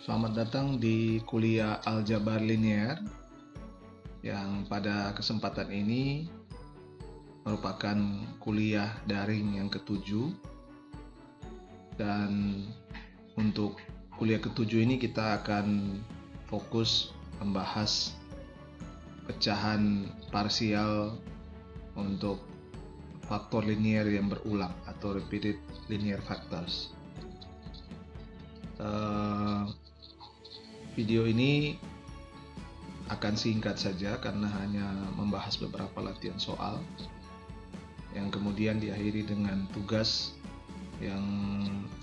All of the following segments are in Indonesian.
Selamat datang di kuliah Aljabar Linear yang pada kesempatan ini merupakan kuliah daring yang ketujuh, dan untuk kuliah ketujuh ini kita akan fokus membahas pecahan parsial untuk faktor linear yang berulang atau repeated linear factors. Video ini akan singkat saja karena hanya membahas beberapa latihan soal yang kemudian diakhiri dengan tugas yang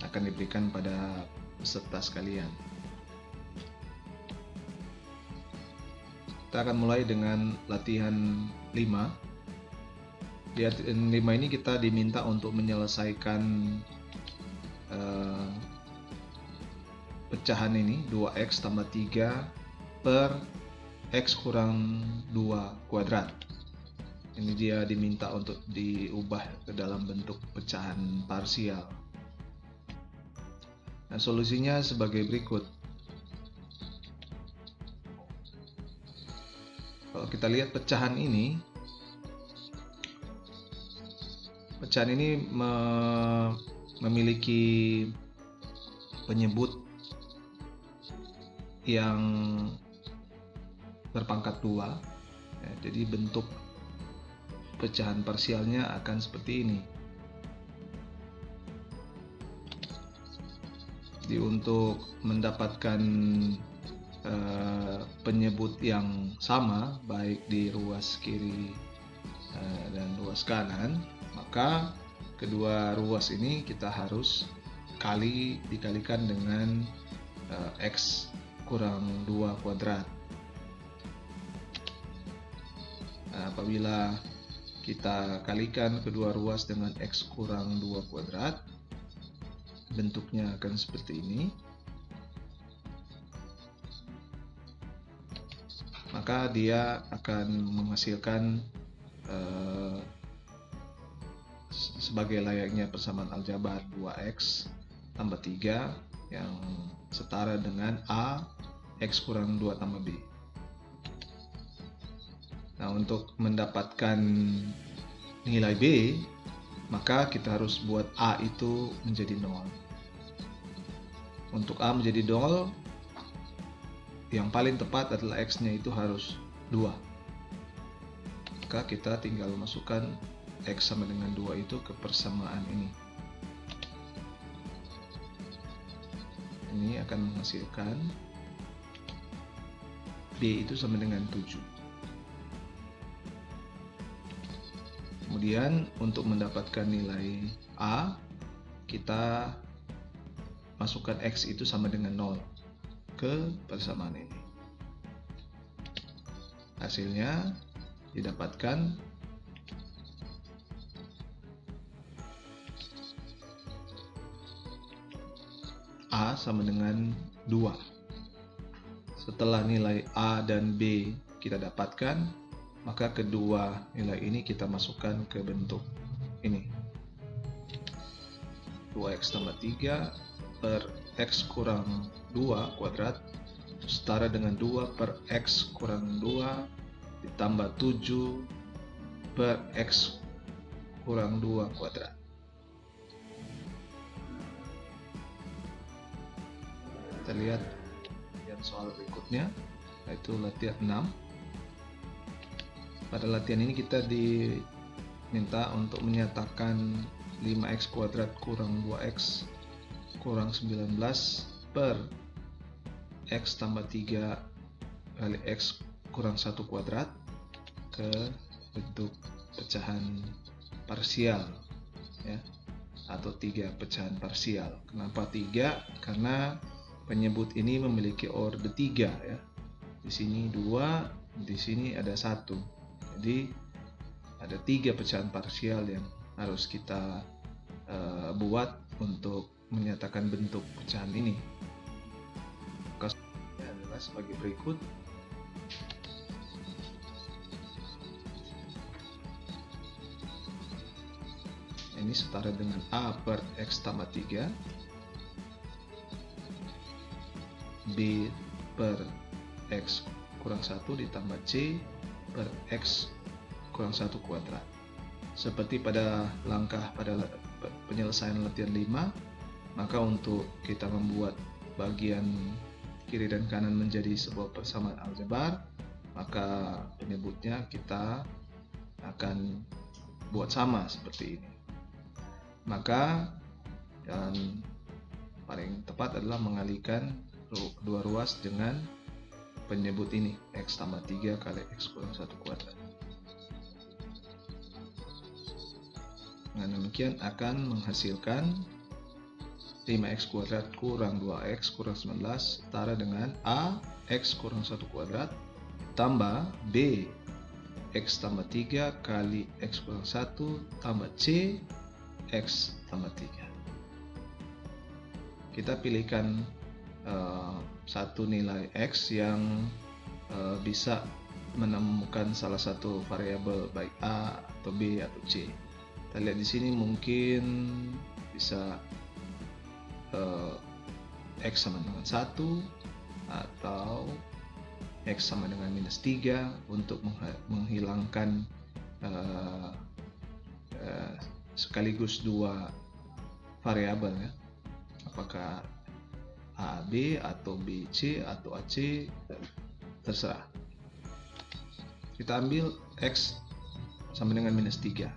akan diberikan pada peserta sekalian. Kita akan mulai dengan latihan 5. Di latihan 5 ini kita diminta untuk menyelesaikan pecahan ini 2x tambah 3 per x kurang 2 kuadrat. Ini dia diminta untuk diubah ke dalam bentuk pecahan parsial. Nah, solusinya sebagai berikut. Kalau kita lihat pecahan ini memiliki penyebut yang berpangkat 2, ya, jadi bentuk pecahan parsialnya akan seperti ini. Jadi untuk mendapatkan penyebut yang sama baik di ruas kiri dan ruas kanan, maka kedua ruas ini kita harus dikalikan dengan x kurang 2 kuadrat. Nah, apabila kita kalikan kedua ruas dengan x kurang 2 kuadrat, bentuknya akan seperti ini. Maka dia akan menghasilkan sebagai layaknya persamaan aljabar 2x tambah 3 yang setara dengan a x kurang 2 tambah b. Nah, untuk mendapatkan nilai b, maka kita harus buat a itu menjadi 0. Untuk a menjadi 0, yang paling tepat adalah x-nya itu harus 2. Maka kita tinggal masukkan x sama dengan 2 itu ke persamaan ini. Ini akan menghasilkan b itu sama dengan 7. Kemudian untuk mendapatkan nilai a, kita masukkan x itu sama dengan 0 ke persamaan ini. Hasilnya didapatkan a sama dengan 2. Setelah nilai a dan b kita dapatkan, maka kedua nilai ini kita masukkan ke bentuk ini. 2x tambah 3 per x kurang 2 kuadrat setara dengan 2 per x kurang 2 ditambah 7 per x kurang 2 kuadrat. Kita lihat soal berikutnya, yaitu latihan 6. Pada latihan ini kita diminta untuk menyatakan 5x kuadrat kurang 2x kurang 19 per x tambah 3 kali x kurang 1 kuadrat ke bentuk pecahan parsial, ya, atau 3 pecahan parsial. Kenapa 3? Karena penyebut ini memiliki orde 3, ya. Di sini 2, di sini ada 1. Jadi ada 3 pecahan parsial yang harus kita buat untuk menyatakan bentuk pecahan ini. Kasusnya adalah sebagai berikut. Ini setara dengan a per x tambah 3 B per X kurang 1 ditambah C per X kurang 1 kuadrat. Seperti pada penyelesaian latihan 5, maka untuk kita membuat bagian kiri dan kanan menjadi sebuah persamaan aljabar, maka penyebutnya kita akan buat sama seperti ini. Maka yang paling tepat adalah mengalihkan kedua ruas dengan penyebut ini, X tambah 3 kali X kurang 1 kuadrat. Dengan demikian akan menghasilkan 5x kuadrat kurang 2x kurang 19 setara dengan A X kurang 1 kuadrat tambah B X tambah 3 kali X kurang 1 tambah C X tambah 3. Kita pilihkan satu nilai X yang bisa menemukan salah satu variabel baik A atau B atau C. Kita lihat di sini mungkin bisa X sama dengan 1 atau X sama dengan minus 3 untuk menghilangkan sekaligus dua variabel ya. Apakah AB atau BC atau AC, terserah. Kita ambil X sama dengan minus 3.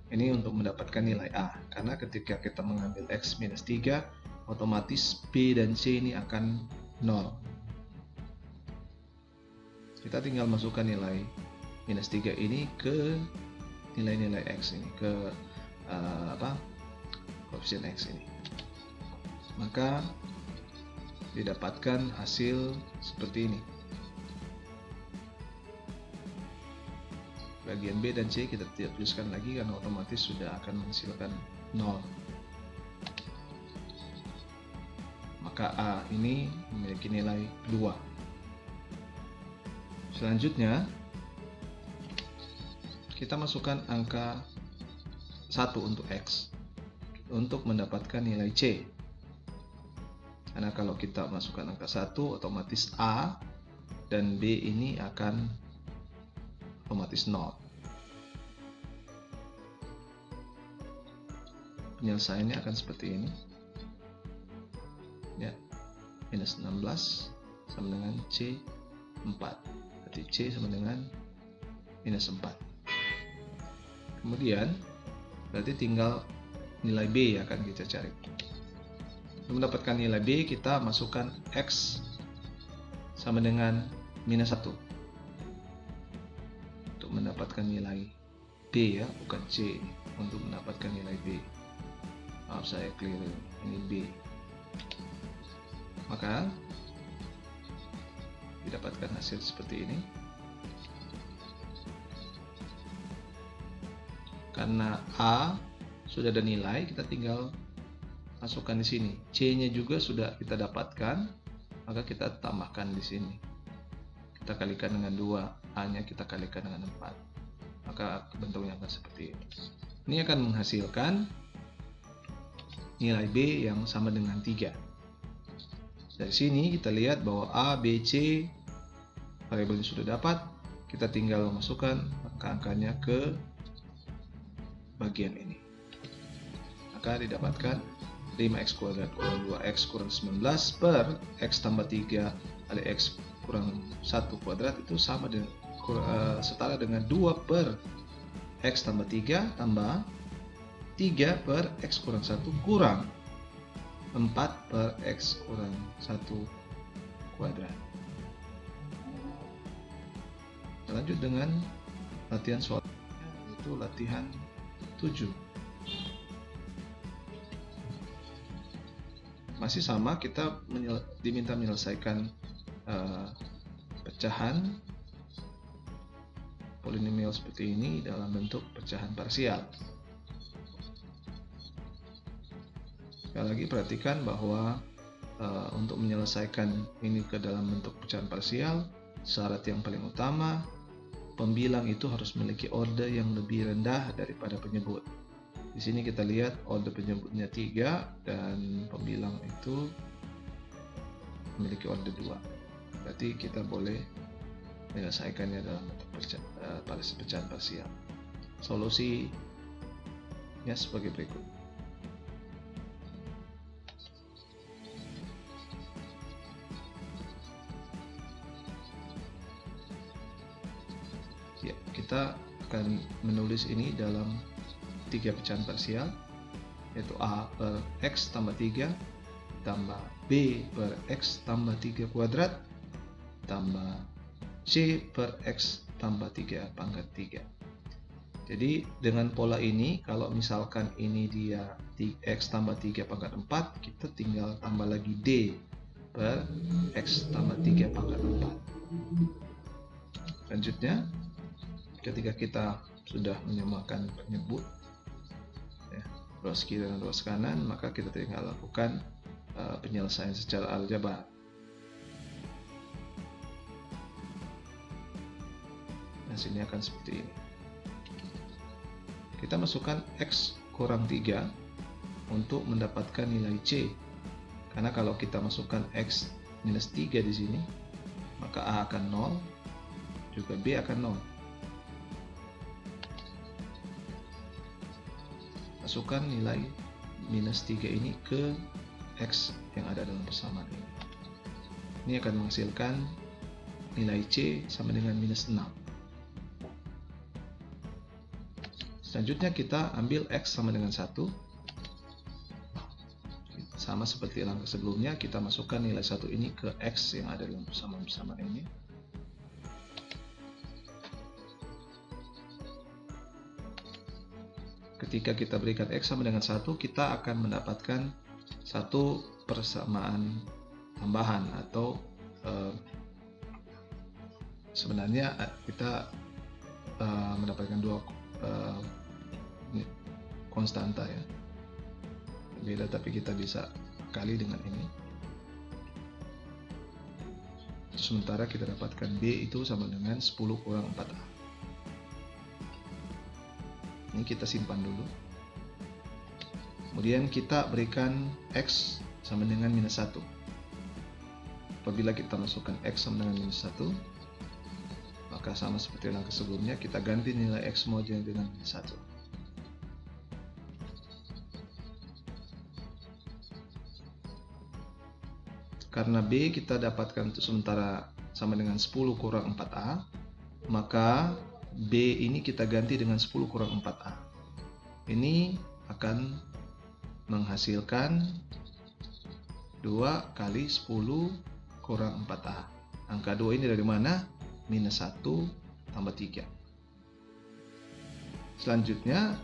Ini untuk mendapatkan nilai A, karena ketika kita mengambil X minus 3, otomatis B dan C ini akan 0. Kita tinggal masukkan nilai minus 3 ini ke nilai-nilai X ini, ke koefisien X ini. Maka didapatkan hasil seperti ini. Bagian B dan C kita tidak tuliskan lagi karena otomatis sudah akan menghasilkan 0. Maka A ini memiliki nilai 2. Selanjutnya kita masukkan angka 1 untuk X untuk mendapatkan nilai C. Karena kalau kita masukkan angka 1, otomatis A dan B ini akan otomatis 0. Penyelesaiannya akan seperti ini. Ya, minus 16 sama dengan C 4. Berarti C sama dengan minus 4. Kemudian berarti tinggal nilai B yang akan kita cari. Untuk mendapatkan nilai B, kita masukkan X sama dengan minus 1 untuk mendapatkan nilai B ya, bukan C ini. Untuk mendapatkan nilai B, maaf saya keliru, ini B. Maka didapatkan hasil seperti ini. Karena A sudah ada nilai, kita tinggal masukkan di sini. C-nya juga sudah kita dapatkan, maka kita tambahkan di sini. Kita kalikan dengan 2, A-nya kita kalikan dengan 4. Maka bentuknya akan seperti ini. Ini akan menghasilkan nilai B yang sama dengan 3. Dari sini kita lihat bahwa A, B, C variabelnya sudah dapat. Kita tinggal memasukkan angka-angkanya ke bagian ini. Maka didapatkan 5x kuadrat kurang 2x kurang 19 per x tambah 3 kali x kurang 1 kuadrat itu sama dengan setara dengan 2 per x tambah 3 tambah 3 per x kurang 1 kurang 4 per x kurang 1 kuadrat. Lanjut dengan latihan soal, yaitu latihan 7. Masih sama, kita diminta menyelesaikan pecahan polinomial seperti ini dalam bentuk pecahan parsial. Sekali lagi perhatikan bahwa untuk menyelesaikan ini ke dalam bentuk pecahan parsial, syarat yang paling utama, pembilang itu harus memiliki order yang lebih rendah daripada penyebut. Di sini kita lihat order penyebutnya 3 dan pembilang itu memiliki order 2. Berarti kita boleh menyelesaikannya dalam bentuk pecahan parsial. Solusinya sebagai berikut. Ya, kita akan menulis ini dalam 3 pecahan parsial, yaitu A per X tambah 3 tambah B per X tambah 3 kuadrat tambah C per X tambah 3 pangkat 3. Jadi dengan pola ini, kalau misalkan ini dia X tambah 3 pangkat 4, kita tinggal tambah lagi D per X tambah 3 pangkat 4. Selanjutnya, ketika kita sudah menyamakan penyebut ruas kiri dan ruas kanan, maka kita tinggal lakukan penyelesaian secara aljabar. Hasilnya akan seperti ini. Kita masukkan X kurang 3 untuk mendapatkan nilai C. Karena kalau kita masukkan X minus 3 di sini, maka A akan 0, juga B akan 0. Masukkan nilai minus 3 ini ke X yang ada dalam persamaan ini. Ini akan menghasilkan nilai C sama dengan minus 6. Selanjutnya kita ambil X sama dengan 1. Sama seperti langkah sebelumnya, kita masukkan nilai 1 ini ke X yang ada dalam persamaan ini. Ketika kita berikan X sama dengan 1, kita akan mendapatkan satu persamaan tambahan, atau sebenarnya kita mendapatkan dua konstanta ya, beda, tapi kita bisa kali dengan ini. Sementara kita dapatkan B itu sama dengan 10 kurang 4A. Ini kita simpan dulu. Kemudian kita berikan X sama dengan minus 1. Apabila kita masukkan X sama dengan minus 1, maka sama seperti langkah sebelumnya, kita ganti nilai X modulnya dengan minus 1. Karena B kita dapatkan untuk sementara sama dengan 10 kurang 4A, maka B ini kita ganti dengan 10 kurang 4A. Ini akan menghasilkan 2 kali 10 kurang 4A. Angka 2 ini dari mana? Minus 1 tambah 3. Selanjutnya,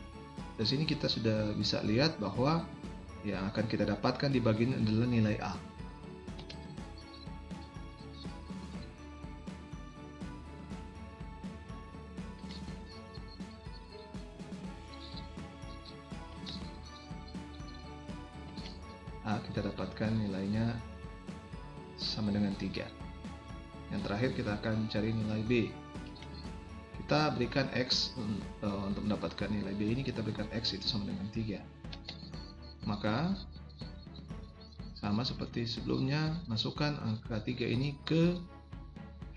dari sini kita sudah bisa lihat bahwa yang akan kita dapatkan di bagian ini adalah nilai A. A kita dapatkan nilainya sama dengan 3. Yang terakhir kita akan cari nilai B. Kita berikan X untuk mendapatkan nilai B ini, kita berikan X itu sama dengan 3. Maka sama seperti sebelumnya, masukkan angka 3 ini ke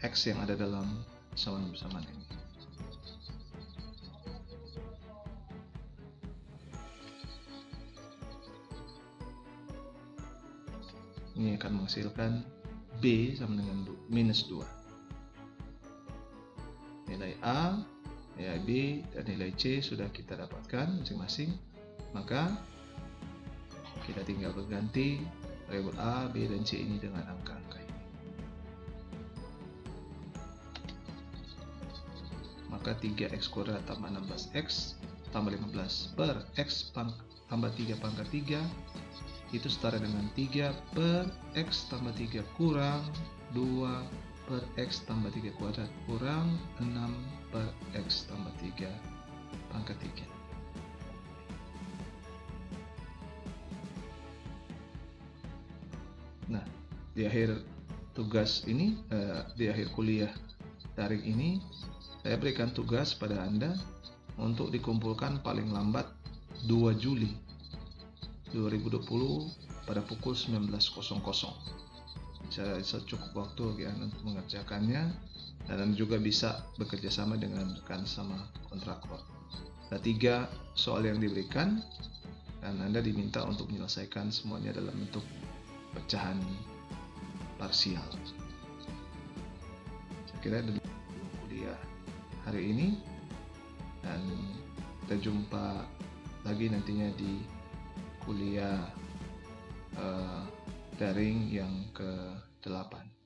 X yang ada dalam persamaan ini. Ini akan menghasilkan B sama dengan minus 2. Nilai A, nilai B, dan nilai C sudah kita dapatkan masing-masing. Maka kita tinggal berganti variabel A, B, dan C ini dengan angka-angka ini. Maka 3x kuadrat tambah 16x tambah 15 per x tambah 3 pangkat 3 itu setara dengan 3 per X tambah 3 kurang 2 per X tambah 3 kuadrat kurang 6 per X tambah 3 pangkat 3. Nah, di akhir tugas ini, di akhir kuliah daring ini, saya berikan tugas pada Anda untuk dikumpulkan paling lambat 2 Juli 2020 pada pukul 19.00. secara cukup waktu ya untuk mengerjakannya, dan Anda juga bisa bekerja sama dengan rekan sama kontraktor. Ada 3 soal yang diberikan dan Anda diminta untuk menyelesaikan semuanya dalam bentuk pecahan parsial. Saya kira dari kuliah hari ini, dan kita jumpa lagi nantinya di kuliah daring yang ke-8.